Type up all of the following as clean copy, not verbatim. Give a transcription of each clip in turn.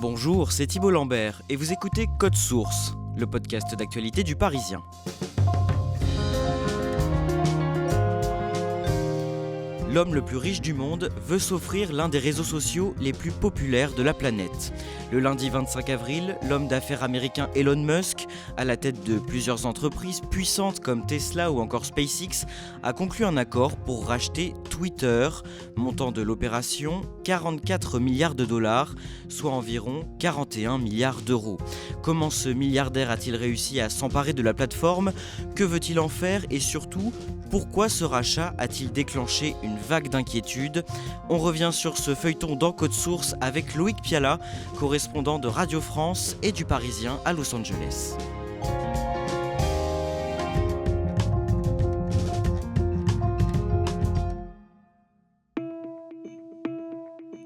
Bonjour, c'est Thibault Lambert et vous écoutez Code Source, le podcast d'actualité du Parisien. L'homme le plus riche du monde veut s'offrir l'un des réseaux sociaux les plus populaires de la planète. Le lundi 25 avril, l'homme d'affaires américain Elon Musk, à la tête de plusieurs entreprises puissantes comme Tesla ou encore SpaceX, a conclu un accord pour racheter Twitter, montant de l'opération 44 milliards de dollars, soit environ 41 milliards d'euros. Comment ce milliardaire a-t-il réussi à s'emparer de la plateforme ? Que veut-il en faire ? Et surtout, pourquoi ce rachat a-t-il déclenché une vague d'inquiétude ? On revient sur ce feuilleton dans Code Source avec Loïc Piala, correspondant de Radio France et du Parisien à Los Angeles.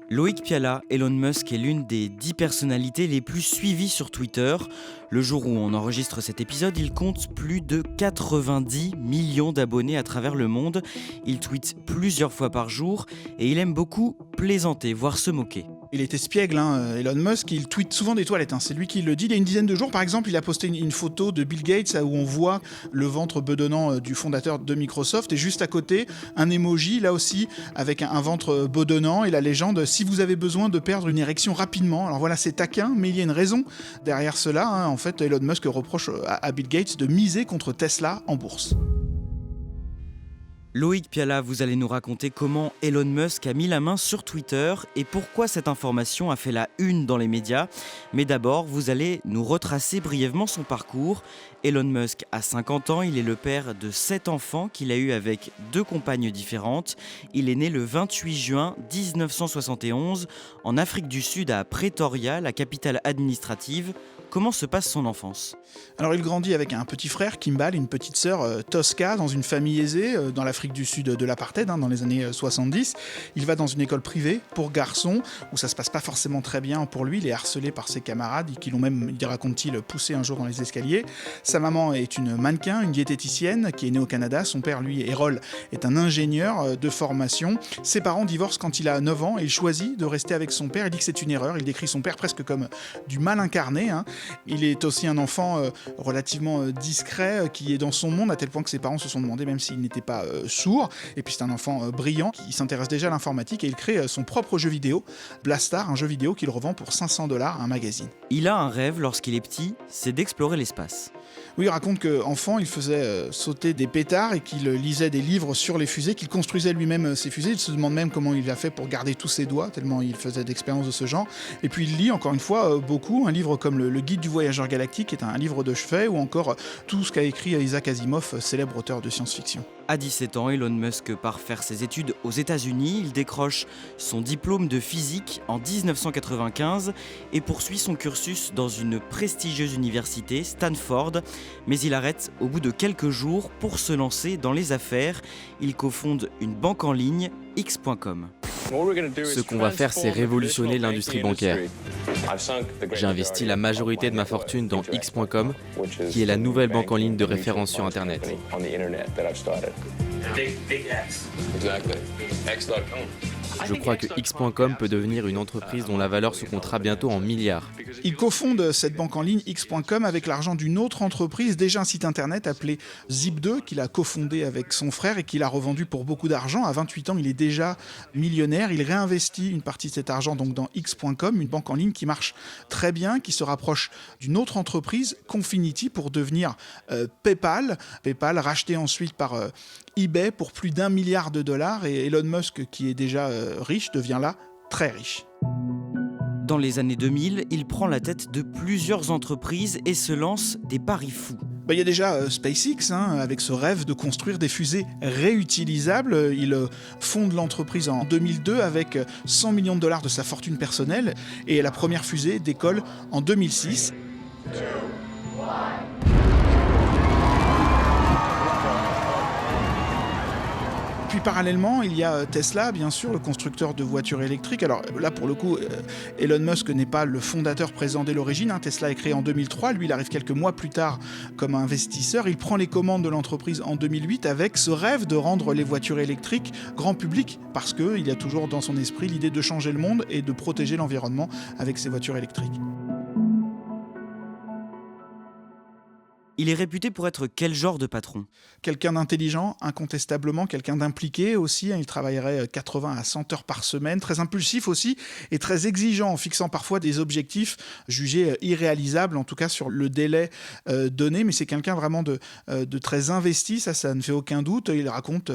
Loïc Piala, Elon Musk est l'une des 10 personnalités les plus suivies sur Twitter. Le jour où on enregistre cet épisode, il compte plus de 90 millions d'abonnés à travers le monde. Il tweete plusieurs fois par jour et il aime beaucoup plaisanter, voire se moquer. Il est espiègle, Elon Musk, il tweete souvent des toilettes, c'est lui qui le dit. Il y a une dizaine de jours, par exemple, il a posté une photo de Bill Gates où on voit le ventre bedonnant du fondateur de Microsoft et juste à côté, un emoji, là aussi, avec un ventre bedonnant et la légende « Si vous avez besoin de perdre une érection rapidement ». Alors voilà, c'est taquin, mais il y a une raison derrière cela. En fait, Elon Musk reproche à Bill Gates de miser contre Tesla en bourse. Loïc Piala, vous allez nous raconter comment Elon Musk a mis la main sur Twitter et pourquoi cette information a fait la une dans les médias. Mais d'abord, vous allez nous retracer brièvement son parcours. Elon Musk a 50 ans, il est le père de 7 enfants qu'il a eus avec 2 compagnes différentes. Il est né le 28 juin 1971 en Afrique du Sud à Pretoria, la capitale administrative. Comment se passe son enfance ? Alors il grandit avec un petit frère, Kimball, et une petite sœur, Tosca, dans une famille aisée, dans l'Afrique du Sud de l'apartheid, dans les années 70. Il va dans une école privée pour garçons, où ça se passe pas forcément très bien pour lui. Il est harcelé par ses camarades, qui l'ont même, raconte-t-il, poussé un jour dans les escaliers. Sa maman est une mannequin, une diététicienne, qui est née au Canada. Son père, lui, Errol, est un ingénieur de formation. Ses parents divorcent quand il a 9 ans, et il choisit de rester avec son père. Il dit que c'est une erreur. Il décrit son père presque comme du mal incarné. Il est aussi un enfant relativement discret, qui est dans son monde, à tel point que ses parents se sont demandé même s'il n'était pas sourd. Et puis c'est un enfant brillant, qui s'intéresse déjà à l'informatique, et il crée son propre jeu vidéo, Blastar, un jeu vidéo qu'il revend pour $500 à un magazine. Il a un rêve lorsqu'il est petit, c'est d'explorer l'espace. Oui, il raconte qu'enfant, il faisait sauter des pétards et qu'il lisait des livres sur les fusées, qu'il construisait lui-même ses fusées. Il se demande même comment il a fait pour garder tous ses doigts, tellement il faisait d'expériences de ce genre. Et puis il lit, encore une fois, beaucoup, un livre comme le Guide du voyageur galactique, qui est un livre de chevet, ou encore tout ce qu'a écrit Isaac Asimov, célèbre auteur de science-fiction. À 17 ans, Elon Musk part faire ses études aux États-Unis. Il décroche son diplôme de physique en 1995 et poursuit son cursus dans une prestigieuse université, Stanford. Mais il arrête au bout de quelques jours pour se lancer dans les affaires. Il cofonde une banque en ligne, X.com. Ce qu'on va faire, c'est révolutionner l'industrie bancaire. J'ai investi la majorité de ma fortune dans X.com, qui est la nouvelle banque en ligne de référence sur Internet. Je crois que X.com peut devenir une entreprise dont la valeur se comptera bientôt en milliards. Il cofonde cette banque en ligne X.com avec l'argent d'une autre entreprise, déjà un site internet appelé Zip2, qu'il a cofondé avec son frère et qu'il a revendu pour beaucoup d'argent. À 28 ans, il est déjà millionnaire. Il réinvestit une partie de cet argent donc dans X.com, une banque en ligne qui marche très bien, qui se rapproche d'une autre entreprise, Confinity, pour devenir PayPal. PayPal racheté ensuite par eBay pour plus d'1 milliard de dollars, et Elon Musk, qui est déjà riche, devient là très riche. Dans les années 2000, il prend la tête de plusieurs entreprises et se lance des paris fous. Il y a déjà SpaceX, avec ce rêve de construire des fusées réutilisables. Il fonde l'entreprise en 2002 avec $100 millions de sa fortune personnelle, et la première fusée décolle en 2006. puis parallèlement, il y a Tesla, bien sûr, le constructeur de voitures électriques. Alors là, pour le coup, Elon Musk n'est pas le fondateur présent dès l'origine. Tesla est créé en 2003. Lui, il arrive quelques mois plus tard comme investisseur. Il prend les commandes de l'entreprise en 2008 avec ce rêve de rendre les voitures électriques grand public, parce qu'il y a toujours dans son esprit l'idée de changer le monde et de protéger l'environnement avec ces voitures électriques. Il est réputé pour être quel genre de patron ? Quelqu'un d'intelligent, incontestablement, quelqu'un d'impliqué aussi. Il travaillerait 80 à 100 heures par semaine, très impulsif aussi et très exigeant, en fixant parfois des objectifs jugés irréalisables, en tout cas sur le délai donné. Mais c'est quelqu'un vraiment de très investi, ça ne fait aucun doute. Il raconte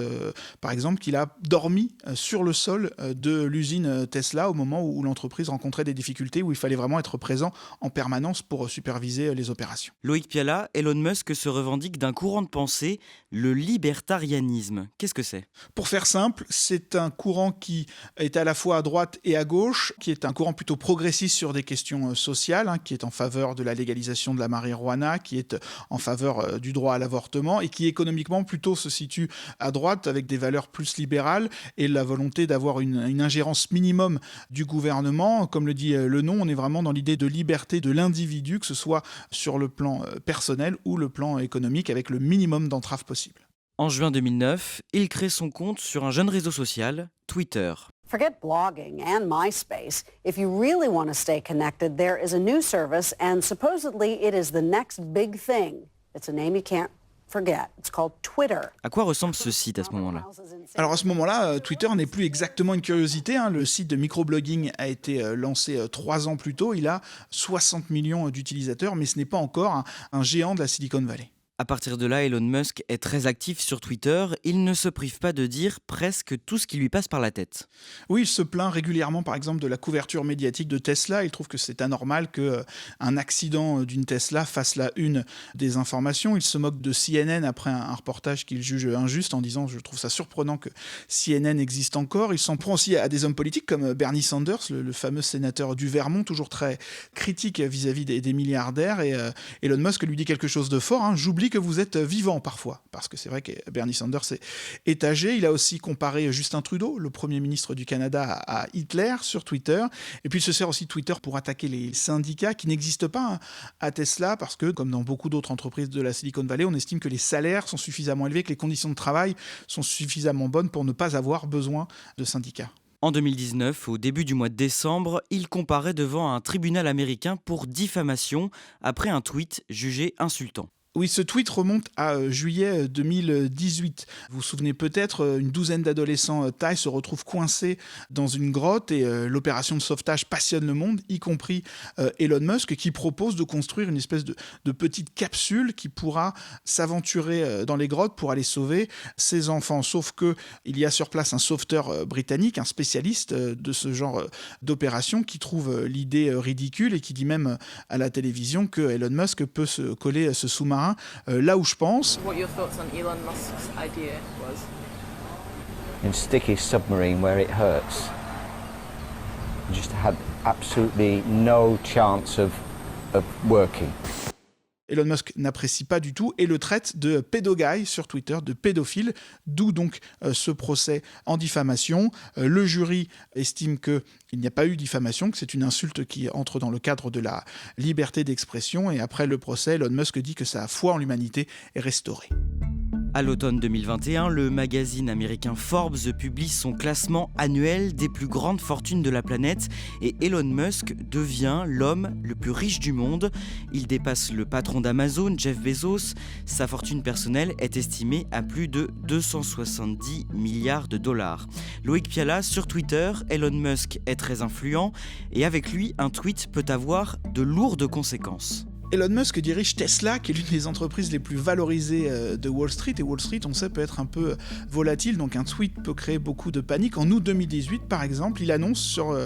par exemple qu'il a dormi sur le sol de l'usine Tesla au moment où l'entreprise rencontrait des difficultés, où il fallait vraiment être présent en permanence pour superviser les opérations. Loïc Piala, Elon Musk se revendique d'un courant de pensée, le libertarianisme. Qu'est-ce que c'est ? Pour faire simple, c'est un courant qui est à la fois à droite et à gauche, qui est un courant plutôt progressiste sur des questions sociales, qui est en faveur de la légalisation de la marijuana, qui est en faveur du droit à l'avortement et qui économiquement plutôt se situe à droite avec des valeurs plus libérales et la volonté d'avoir une ingérence minimum du gouvernement. Comme le dit le nom, on est vraiment dans l'idée de liberté de l'individu, que ce soit sur le plan personnel ou le plan économique, avec le minimum d'entraves possible. En juin 2009, il crée son compte sur un jeune réseau social, Twitter. Forget blogging and MySpace. If you really want to stay connected, there is a new service, and supposedly it is the next big thing. It's a name you can't forget. It's called Twitter. À quoi ressemble ce site à ce moment-là ? Alors à ce moment-là, Twitter n'est plus exactement une curiosité. Le site de microblogging a été lancé 3 ans plus tôt. Il a 60 millions d'utilisateurs, mais ce n'est pas encore un géant de la Silicon Valley. À partir de là, Elon Musk est très actif sur Twitter. Il ne se prive pas de dire presque tout ce qui lui passe par la tête. Oui, il se plaint régulièrement, par exemple, de la couverture médiatique de Tesla. Il trouve que c'est anormal qu'un accident d'une Tesla fasse la une des informations. Il se moque de CNN après un reportage qu'il juge injuste en disant « Je trouve ça surprenant que CNN existe encore ». Il s'en prend aussi à des hommes politiques comme Bernie Sanders, le fameux sénateur du Vermont, toujours très critique vis-à-vis des milliardaires. Et Elon Musk lui dit quelque chose de fort, j'oublie que vous êtes vivant parfois, parce que c'est vrai que Bernie Sanders est âgé. Il a aussi comparé Justin Trudeau, le Premier ministre du Canada, à Hitler sur Twitter. Et puis il se sert aussi de Twitter pour attaquer les syndicats qui n'existent pas à Tesla, parce que, comme dans beaucoup d'autres entreprises de la Silicon Valley, on estime que les salaires sont suffisamment élevés, que les conditions de travail sont suffisamment bonnes pour ne pas avoir besoin de syndicats. En 2019, au début du mois de décembre, il comparaît devant un tribunal américain pour diffamation après un tweet jugé insultant. Oui, ce tweet remonte à juillet 2018. Vous vous souvenez peut-être, une douzaine d'adolescents thaïs se retrouvent coincés dans une grotte et l'opération de sauvetage passionne le monde, y compris Elon Musk, qui propose de construire une espèce de petite capsule qui pourra s'aventurer dans les grottes pour aller sauver ces enfants. Sauf qu'il y a sur place un sauveteur britannique, un spécialiste de ce genre d'opération, qui trouve l'idée ridicule et qui dit même à la télévision que Elon Musk peut se coller ce sous-marin là où je pense. What your thoughts on Elon Musk's idea was? And stick his submarine where it hurts. Just had absolutely no chance of working. Elon Musk n'apprécie pas du tout et le traite de pédoguy sur Twitter, de pédophile, d'où donc ce procès en diffamation. Le jury estime qu'il n'y a pas eu diffamation, que c'est une insulte qui entre dans le cadre de la liberté d'expression, et après le procès, Elon Musk dit que sa foi en l'humanité est restaurée. À l'automne 2021, le magazine américain Forbes publie son classement annuel des plus grandes fortunes de la planète et Elon Musk devient l'homme le plus riche du monde. Il dépasse le patron d'Amazon, Jeff Bezos. Sa fortune personnelle est estimée à plus de 270 milliards de dollars. Loïc Piala, sur Twitter, Elon Musk est très influent et avec lui, un tweet peut avoir de lourdes conséquences. Elon Musk dirige Tesla, qui est l'une des entreprises les plus valorisées de Wall Street. Et Wall Street, on sait, peut être un peu volatile, donc un tweet peut créer beaucoup de panique. En août 2018, par exemple, il annonce sur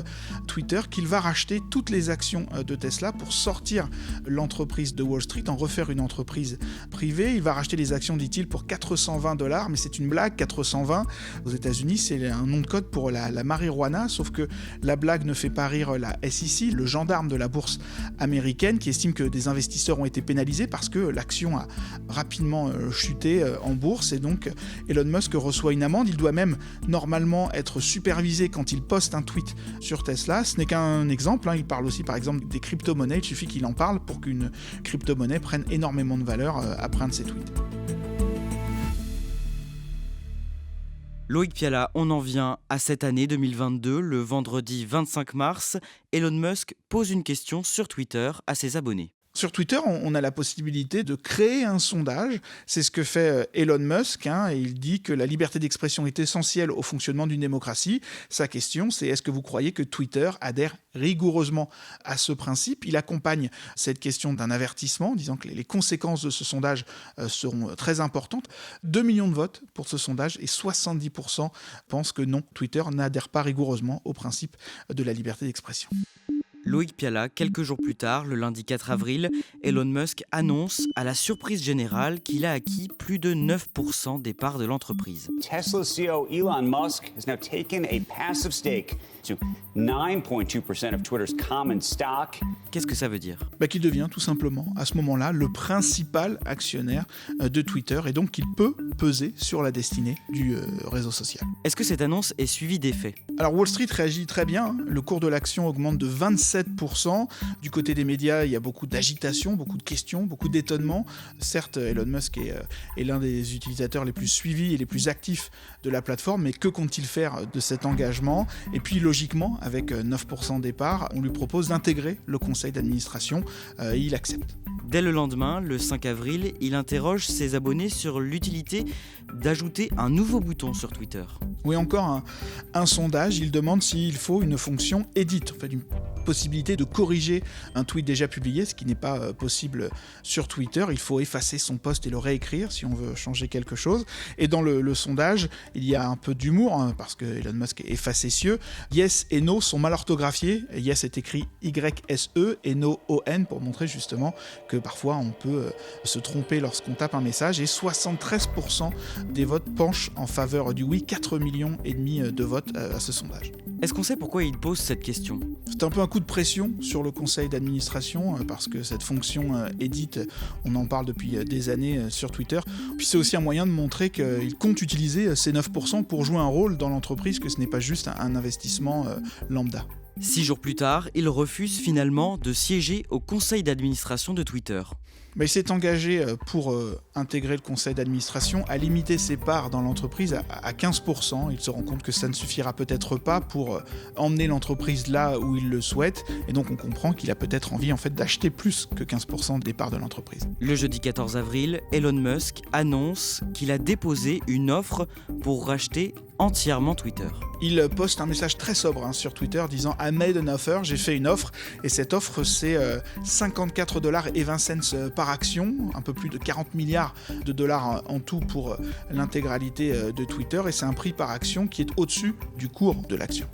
Twitter qu'il va racheter toutes les actions de Tesla pour sortir l'entreprise de Wall Street, en refaire une entreprise privée. Il va racheter les actions, dit-il, pour $420, mais c'est une blague. 420 aux États-Unis, c'est un nom de code pour la marijuana, sauf que la blague ne fait pas rire la SEC, le gendarme de la bourse américaine, qui estime que des investisseurs investisseurs ont été pénalisés parce que l'action a rapidement chuté en bourse et donc Elon Musk reçoit une amende. Il doit même normalement être supervisé quand il poste un tweet sur Tesla. Ce n'est qu'un exemple, il parle aussi par exemple des crypto-monnaies. Il suffit qu'il en parle pour qu'une crypto-monnaie prenne énormément de valeur après un de ses tweets. Loïc Piala, on en vient à cette année 2022. Le vendredi 25 mars, Elon Musk pose une question sur Twitter à ses abonnés. Sur Twitter, on a la possibilité de créer un sondage. C'est ce que fait Elon Musk. Et il dit que la liberté d'expression est essentielle au fonctionnement d'une démocratie. Sa question, c'est est-ce que vous croyez que Twitter adhère rigoureusement à ce principe ? Il accompagne cette question d'un avertissement, disant que les conséquences de ce sondage seront très importantes. 2 millions de votes pour ce sondage et 70% pensent que non, Twitter n'adhère pas rigoureusement au principe de la liberté d'expression. Loïc Piala, quelques jours plus tard, le lundi 4 avril, Elon Musk annonce à la surprise générale qu'il a acquis plus de 9% des parts de l'entreprise. Tesla CEO Elon Musk has now taken a passive stake to 9.2% of Twitter's common stock. Qu'est-ce que ça veut dire ? Qu'il devient tout simplement, à ce moment-là, le principal actionnaire de Twitter et donc qu'il peut peser sur la destinée du réseau social. Est-ce que cette annonce est suivie d'effets ? Alors Wall Street réagit très bien, le cours de l'action augmente de 27%. Du côté des médias, il y a beaucoup d'agitation, beaucoup de questions, beaucoup d'étonnement. Certes, Elon Musk est l'un des utilisateurs les plus suivis et les plus actifs de la plateforme, mais que compte-t-il faire de cet engagement ? Et puis logiquement, avec 9% des parts, on lui propose d'intégrer le conseil d'administration et il accepte. Dès le lendemain, le 5 avril, il interroge ses abonnés sur l'utilité d'ajouter un nouveau bouton sur Twitter. Oui, encore un sondage, il demande s'il faut une fonction edit, en fait une possibilité de corriger un tweet déjà publié, ce qui n'est pas possible sur Twitter. Il faut effacer son post et le réécrire si on veut changer quelque chose. Et dans le sondage, il y a un peu d'humour, parce que Elon Musk est facétieux. Yes et no sont mal orthographiés. Yes est écrit Y-S-E et no O-N pour montrer justement que parfois on peut se tromper lorsqu'on tape un message. Et 73% des votes penchent en faveur du oui, 4,5 millions de votes à ce sondage. Est-ce qu'on sait pourquoi il pose cette question ? C'est un peu un coup de pression sur le conseil d'administration parce que cette fonction edit, on en parle depuis des années sur Twitter. Puis c'est aussi un moyen de montrer qu'il compte utiliser ces 9% pour jouer un rôle dans l'entreprise, que ce n'est pas juste un investissement lambda. 6 jours plus tard, il refuse finalement de siéger au conseil d'administration de Twitter. Il s'est engagé pour intégrer le conseil d'administration à limiter ses parts dans l'entreprise à 15%. Il se rend compte que ça ne suffira peut-être pas pour emmener l'entreprise là où il le souhaite. Et donc on comprend qu'il a peut-être envie d'acheter plus que 15% des parts de l'entreprise. Le jeudi 14 avril, Elon Musk annonce qu'il a déposé une offre pour racheter entièrement Twitter. Il poste un message très sobre sur Twitter disant « I made an offer », j'ai fait une offre, et cette offre c'est $54,20 par action, un peu plus de 40 milliards de dollars en tout pour l'intégralité de Twitter, et c'est un prix par action qui est au-dessus du cours de l'action.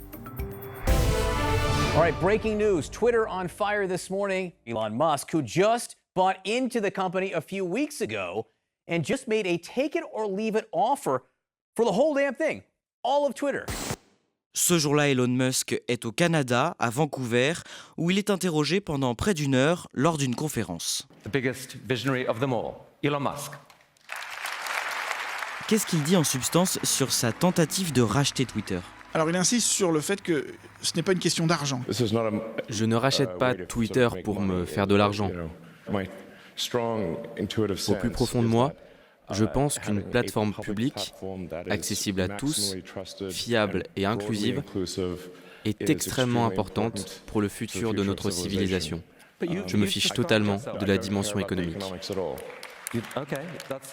All right, breaking news. Twitter on fire this morning. Elon Musk, who just bought into the company a few weeks ago and just made a take-it-or-leave-it offer for the whole damn thing. All of Twitter. Ce jour-là, Elon Musk est au Canada, à Vancouver, où il est interrogé pendant près d'1 heure lors d'une conférence. The biggest visionary of them all, Elon Musk. Qu'est-ce qu'il dit en substance sur sa tentative de racheter Twitter ? Alors il insiste sur le fait que ce n'est pas une question d'argent. Je ne rachète pas Twitter pour me faire de l'argent. Au plus profond de moi, je pense qu'une plateforme publique, accessible à tous, fiable et inclusive, est extrêmement importante pour le futur de notre civilisation. Je me fiche totalement de la dimension économique.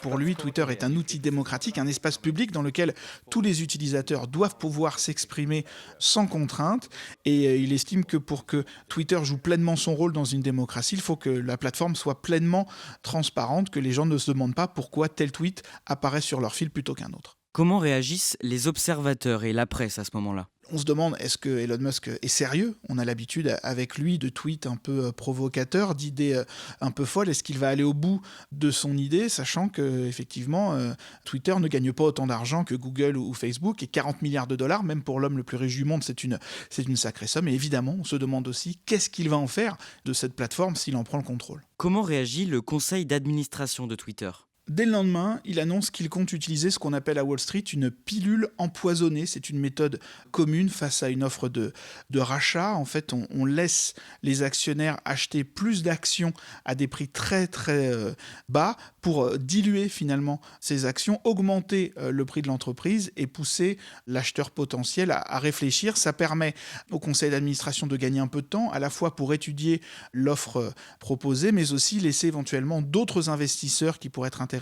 Pour lui, Twitter est un outil démocratique, un espace public dans lequel tous les utilisateurs doivent pouvoir s'exprimer sans contrainte. Et il estime que pour que Twitter joue pleinement son rôle dans une démocratie, il faut que la plateforme soit pleinement transparente, que les gens ne se demandent pas pourquoi tel tweet apparaît sur leur fil plutôt qu'un autre. Comment réagissent les observateurs et la presse à ce moment-là ? On se demande, est-ce que Elon Musk est sérieux ? On a l'habitude avec lui de tweets un peu provocateurs, d'idées un peu folles. Est-ce qu'il va aller au bout de son idée, sachant que effectivement Twitter ne gagne pas autant d'argent que Google ou Facebook, et 40 milliards de dollars, même pour l'homme le plus riche du monde, c'est une sacrée somme. Et évidemment, on se demande aussi qu'est-ce qu'il va en faire de cette plateforme s'il en prend le contrôle. Comment réagit le conseil d'administration de Twitter ? Dès le lendemain, il annonce qu'il compte utiliser ce qu'on appelle à Wall Street une pilule empoisonnée. C'est une méthode commune face à une offre de rachat. En fait, on laisse les actionnaires acheter plus d'actions à des prix très très bas pour diluer finalement ces actions, augmenter le prix de l'entreprise et pousser l'acheteur potentiel à réfléchir. Ça permet au conseil d'administration de gagner un peu de temps, à la fois pour étudier l'offre proposée, mais aussi laisser éventuellement d'autres investisseurs qui pourraient être intéressés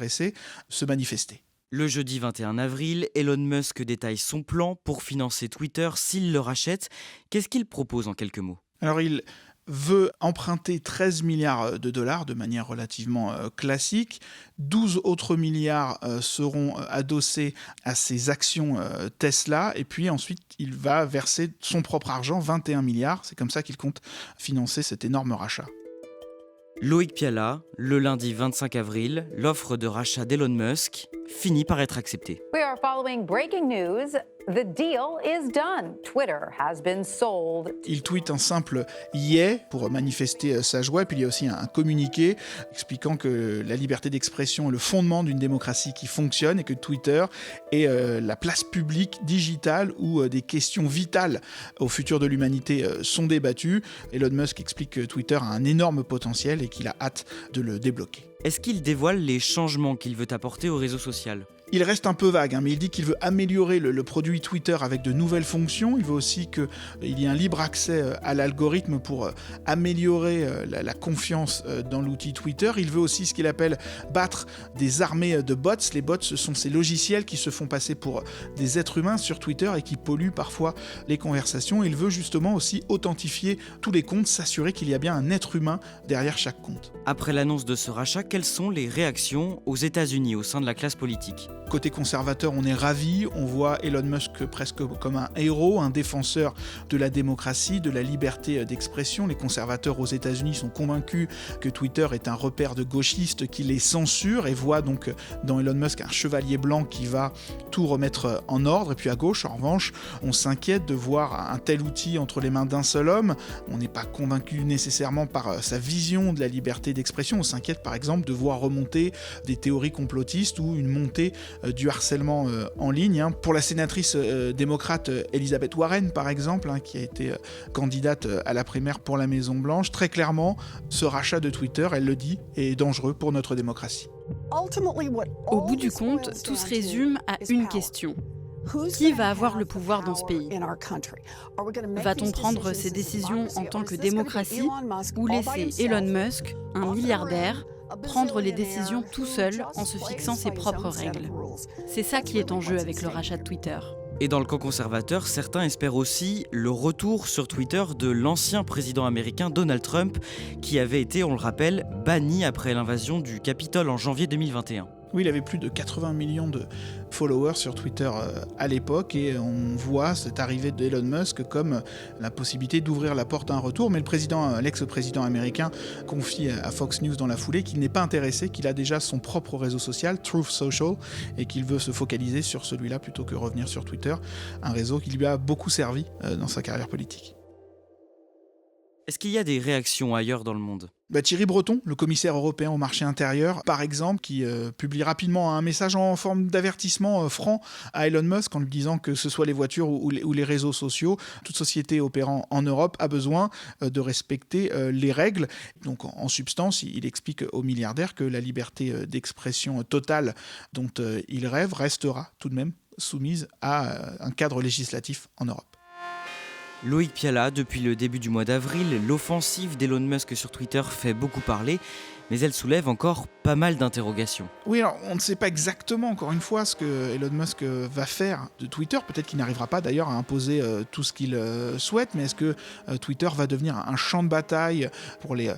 se manifester. Le jeudi 21 avril, Elon Musk détaille son plan pour financer Twitter s'il le rachète. Qu'est-ce qu'il propose en quelques mots ? Alors il veut emprunter 13 milliards de dollars de manière relativement classique. 12 autres milliards seront adossés à ses actions Tesla. Et puis ensuite, il va verser son propre argent, 21 milliards. C'est comme ça qu'il compte financer cet énorme rachat. Loïc Piala, le lundi 25 avril, l'offre de rachat d'Elon Musk finit par être acceptée. We are following breaking news. The deal is done. Twitter has been sold. Il tweet un simple « yeah » pour manifester sa joie. Et puis il y a aussi un communiqué expliquant que la liberté d'expression est le fondement d'une démocratie qui fonctionne et que Twitter est la place publique digitale où des questions vitales au futur de l'humanité sont débattues. Elon Musk explique que Twitter a un énorme potentiel et qu'il a hâte de le débloquer. Est-ce qu'il dévoile les changements qu'il veut apporter au réseau social ? Il reste un peu vague, mais il dit qu'il veut améliorer le produit Twitter avec de nouvelles fonctions. Il veut aussi qu'il y ait un libre accès à l'algorithme pour améliorer la confiance dans l'outil Twitter. Il veut aussi ce qu'il appelle battre des armées de bots. Les bots, ce sont ces logiciels qui se font passer pour des êtres humains sur Twitter et qui polluent parfois les conversations. Il veut justement aussi authentifier tous les comptes, s'assurer qu'il y a bien un être humain derrière chaque compte. Après l'annonce de ce rachat, quelles sont les réactions aux États-Unis au sein de la classe politique ? Côté conservateur, on est ravis, on voit Elon Musk presque comme un héros, un défenseur de la démocratie, de la liberté d'expression. Les conservateurs aux États-Unis sont convaincus que Twitter est un repère de gauchistes qui les censure et voient donc dans Elon Musk un chevalier blanc qui va tout remettre en ordre. Et puis à gauche, en revanche, on s'inquiète de voir un tel outil entre les mains d'un seul homme. On n'est pas convaincu nécessairement par sa vision de la liberté d'expression. On s'inquiète par exemple de voir remonter des théories complotistes ou une montée du harcèlement en ligne. Pour la sénatrice démocrate Elizabeth Warren, par exemple, qui a été candidate à la primaire pour la Maison-Blanche, très clairement, ce rachat de Twitter, elle le dit, est dangereux pour notre démocratie. Au bout du compte, tout se résume à une question. Qui va avoir le pouvoir dans ce pays ? Va-t-on prendre ces décisions en tant que démocratie ou laisser Elon Musk, un milliardaire, prendre les décisions tout seul en se fixant ses propres règles. C'est ça qui est en jeu avec le rachat de Twitter. Et dans le camp conservateur, certains espèrent aussi le retour sur Twitter de l'ancien président américain Donald Trump, qui avait été, on le rappelle, banni après l'invasion du Capitole en janvier 2021. Oui, il avait plus de 80 millions de followers sur Twitter à l'époque et on voit cette arrivée d'Elon Musk comme la possibilité d'ouvrir la porte à un retour. Mais l'ex-président américain confie à Fox News dans la foulée qu'il n'est pas intéressé, qu'il a déjà son propre réseau social, Truth Social, et qu'il veut se focaliser sur celui-là plutôt que revenir sur Twitter, un réseau qui lui a beaucoup servi dans sa carrière politique. Est-ce qu'il y a des réactions ailleurs dans le monde ? Thierry Breton, le commissaire européen au marché intérieur, par exemple, qui publie rapidement un message en forme d'avertissement franc à Elon Musk en lui disant que ce soit les voitures ou les réseaux sociaux, toute société opérant en Europe a besoin de respecter les règles. Donc en substance, il explique au milliardaire que la liberté d'expression totale dont il rêve restera tout de même soumise à un cadre législatif en Europe. Loïc Piala, depuis le début du mois d'avril, l'offensive d'Elon Musk sur Twitter fait beaucoup parler. mais elle soulève encore pas mal d'interrogations. Oui, alors on ne sait pas exactement, encore une fois, ce que Elon Musk va faire de Twitter. Peut-être qu'il n'arrivera pas d'ailleurs à imposer tout ce qu'il souhaite, mais est-ce que Twitter va devenir un champ de bataille pour les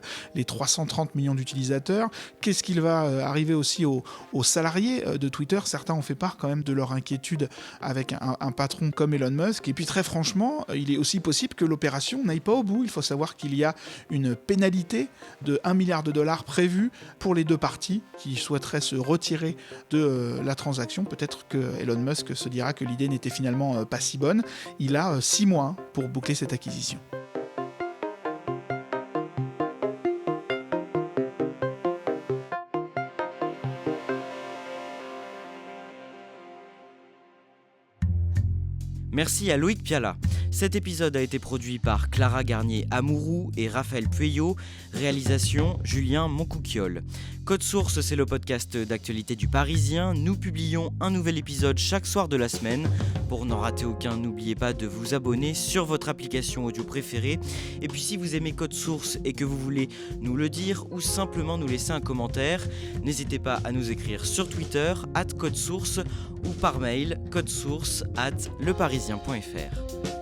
330 millions d'utilisateurs? Qu'est-ce qu'il va arriver aussi aux salariés de Twitter? Certains ont fait part quand même de leur inquiétude avec un patron comme Elon Musk. Et puis très franchement, il est aussi possible que l'opération n'aille pas au bout. Il faut savoir qu'il y a une pénalité de $1 milliard prévue pour les deux parties qui souhaiteraient se retirer de la transaction. Peut-être que Elon Musk se dira que l'idée n'était finalement pas si bonne. Il a 6 mois pour boucler cette acquisition. Merci à Loïc Piala. Cet épisode a été produit par Clara Garnier-Amouroux et Raphaël Pueyo. Réalisation Julien Moncouquiol. Code Source, c'est le podcast d'actualité du Parisien. Nous publions un nouvel épisode chaque soir de la semaine. Pour n'en rater aucun, n'oubliez pas de vous abonner sur votre application audio préférée. Et puis si vous aimez Code Source et que vous voulez nous le dire ou simplement nous laisser un commentaire, n'hésitez pas à nous écrire sur Twitter @codesource ou par mail codesource@leparisien.fr.